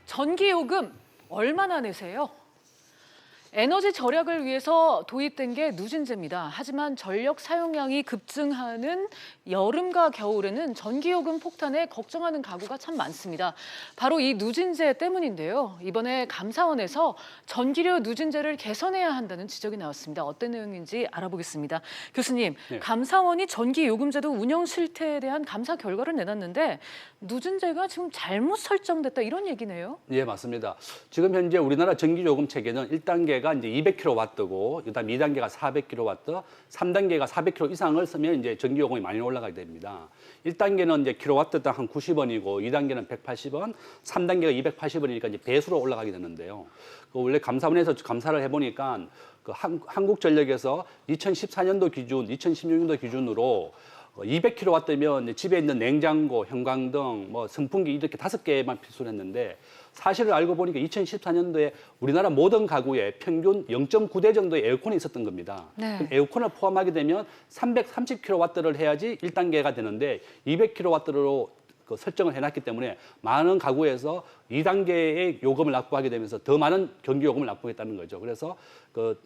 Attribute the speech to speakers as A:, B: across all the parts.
A: 전기요금 얼마나 내세요? 에너지 절약을 위해서 도입된 게 누진제입니다. 하지만 전력 사용량이 급증하는 여름과 겨울에는 전기요금 폭탄에 걱정하는 가구가 참 많습니다. 바로 이 누진제 때문인데요. 이번에 감사원에서 전기료 누진제를 개선해야 한다는 지적이 나왔습니다. 어떤 내용인지 알아보겠습니다. 교수님,
B: 네.
A: 감사원이 전기요금제도 운영 실태에 대한 감사 결과를 내놨는데 누진제가 지금 잘못 설정됐다 이런 얘기네요.
B: 예, 맞습니다. 지금 현재 우리나라 전기요금 체계는 1단계가 이제 200kW고, 그다음 2단계가 400kW, 3단계가 400kW 이상을 쓰면 이제 전기요금이 많이 올라가게 됩니다. 1단계는 이제 킬로와트당 한 90원이고, 2단계는 180원, 3단계가 280원이니까 이제 배수로 올라가게 되는데요. 원래 감사원에서 감사를 해보니까 한국전력에서 2014년도 기준, 2016년도 기준으로 200kW면 집에 있는 냉장고, 형광등, 선풍기 이렇게 5개만 필수로 했는데 사실을 알고 보니까 2014년도에 우리나라 모든 가구에 평균 0.9대 정도의 에어컨이 있었던 겁니다.
A: 네.
B: 그럼 에어컨을 포함하게 되면 330kW를 해야지 1단계가 되는데 200kW로 설정을 해놨기 때문에 많은 가구에서 2단계의 요금을 납부하게 되면서 더 많은 전기요금을 납부했다는 거죠. 그래서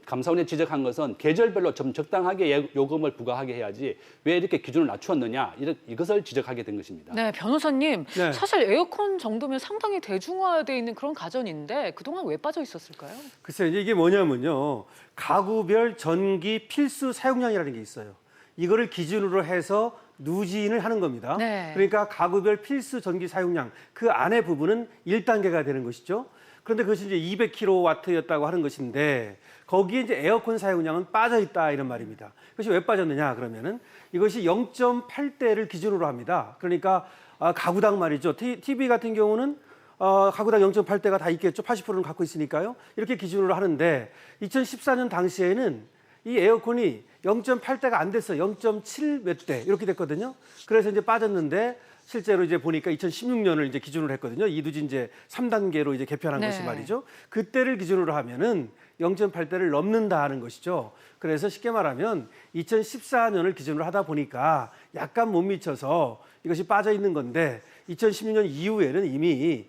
B: 감사원이 지적한 것은 계절별로 좀 적당하게 요금을 부과하게 해야지 왜 이렇게 기준을 낮추었느냐 이것을 지적하게 된 것입니다.
A: 네, 변호사님.
C: 네.
A: 사실 에어컨 정도면 상당히 대중화되어 있는 그런 가전인데 그동안 왜 빠져 있었을까요?
C: 글쎄요, 이게 뭐냐면요. 가구별 전기 필수 사용량이라는 게 있어요. 이거를 기준으로 해서 누진을 하는 겁니다.
A: 네.
C: 그러니까 가구별 필수 전기 사용량, 그 안의 부분은 1단계가 되는 것이죠. 그런데 그것이 이제 200kW였다고 하는 것인데 거기에 이제 에어컨 사용량은 빠져 있다 이런 말입니다. 그것이 왜 빠졌느냐 그러면은 이것이 0.8대를 기준으로 합니다. 그러니까 가구당 말이죠. TV 같은 경우는 가구당 0.8대가 다 있겠죠. 80%는 갖고 있으니까요. 이렇게 기준으로 하는데 2014년 당시에는 이 에어컨이 0.8대가 안 됐어요. 0.7 몇 대 이렇게 됐거든요. 그래서 이제 빠졌는데 실제로 이제 보니까 2016년을 이제 기준으로 했거든요. 이 누진제 3단계로 이제 개편한
A: 네.
C: 것이 말이죠. 그때를 기준으로 하면은 0.8대를 넘는다 하는 것이죠. 그래서 쉽게 말하면 2014년을 기준으로 하다 보니까 약간 못 미쳐서 이것이 빠져 있는 건데 2016년 이후에는 이미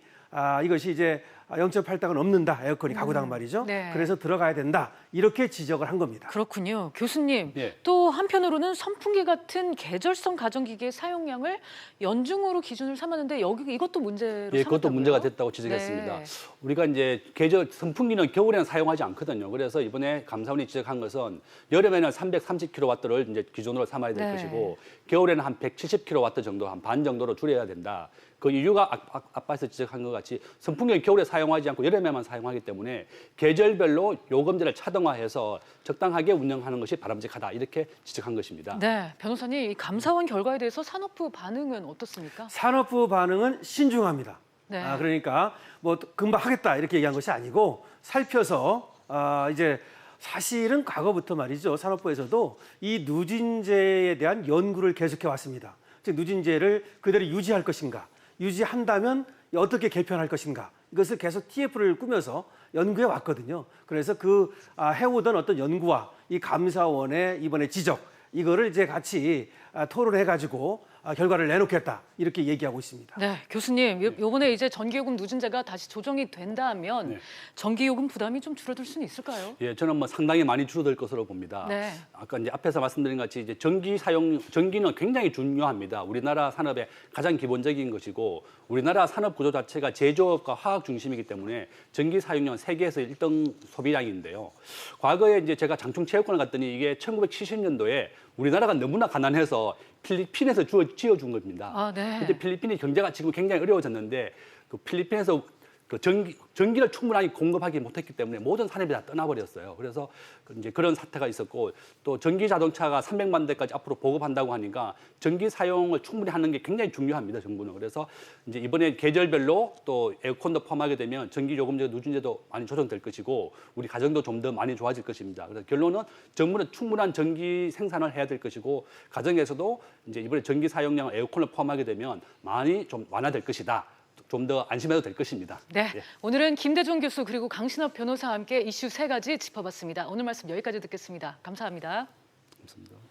C: 이것이 이제 0.8대가 넘는다. 에어컨이 가구당 말이죠.
A: 네.
C: 그래서 들어가야 된다. 이렇게 지적을 한 겁니다.
A: 그렇군요. 교수님,
B: 예.
A: 또 한편으로는 선풍기 같은 계절성 가전기기의 사용량을 연중으로 기준을 삼았는데 이것도 문제로
B: 예, 그것도
A: 삼았다고요?
B: 문제가 됐다고 지적했습니다.
A: 네.
B: 우리가 이제 선풍기는 겨울에는 사용하지 않거든요. 그래서 이번에 감사원이 지적한 것은 여름에는 330kW를 이제 기준으로 삼아야 될
A: 네.
B: 것이고 겨울에는 한 170kW 정도, 한 반 정도로 줄여야 된다. 그 이유가 아빠에서 지적한 것 같이 선풍기는 겨울에 사용하지 않고 여름에만 사용하기 때문에 계절별로 요금제를 차등화해서 적당하게 운영하는 것이 바람직하다. 이렇게 지적한 것입니다.
A: 네, 변호사님, 이 감사원 결과에 대해서 산업부 반응은 어떻습니까?
C: 산업부 반응은 신중합니다.
A: 네.
C: 그러니까 뭐 금방 하겠다 이렇게 얘기한 것이 아니고 살펴서 이제 사실은 과거부터 말이죠. 산업부에서도 이 누진제에 대한 연구를 계속해 왔습니다. 즉 누진제를 그대로 유지할 것인가, 유지한다면 어떻게 개편할 것인가, 이것을 계속 TF를 꾸며서 연구해 왔거든요. 그래서 해오던 어떤 연구와 이 감사원의 이번에 지적, 이거를 이제 같이 토론해 가지고 결과를 내놓겠다 이렇게 얘기하고 있습니다.
A: 네, 교수님, 요번에 이제 전기요금 누진제가 다시 조정이 된다면
B: 네.
A: 전기요금 부담이 좀 줄어들 수는 있을까요?
B: 예, 저는 상당히 많이 줄어들 것으로 봅니다.
A: 네.
B: 아까 이제 앞에서 말씀드린 같이 이제 전기는 굉장히 중요합니다. 우리나라 산업의 가장 기본적인 것이고 우리나라 산업 구조 자체가 제조업과 화학 중심이기 때문에 전기 사용量세계에서 1등 소비량인데요. 과거에 이제 제가 장충체육관을 갔더니 이게 1970년도에 우리나라가 너무나 가난해서 필리핀에서 지어준 겁니다.
A: 네.
B: 근데 필리핀이 경제가 지금 굉장히 어려워졌는데 그 필리핀에서 전기를 충분하게 공급하기 못했기 때문에 모든 산업이 다 떠나버렸어요. 그래서 이제 그런 사태가 있었고 또 전기 자동차가 300만 대까지 앞으로 보급한다고 하니까 전기 사용을 충분히 하는 게 굉장히 중요합니다. 정부는. 그래서 이제 이번에 계절별로 또 에어컨도 포함하게 되면 전기 요금제 누진제도 많이 조정될 것이고 우리 가정도 좀 더 많이 좋아질 것입니다. 그래서 결론은 정부는 충분한 전기 생산을 해야 될 것이고 가정에서도 이제 이번에 전기 사용량 에어컨을 포함하게 되면 많이 좀 완화될 것이다. 좀 더 안심해도 될 것입니다.
A: 네,
B: 예.
A: 오늘은 김대중 교수 그리고 강신업 변호사와 함께 이슈 3가지 짚어봤습니다. 오늘 말씀 여기까지 듣겠습니다. 감사합니다.
B: 감사합니다.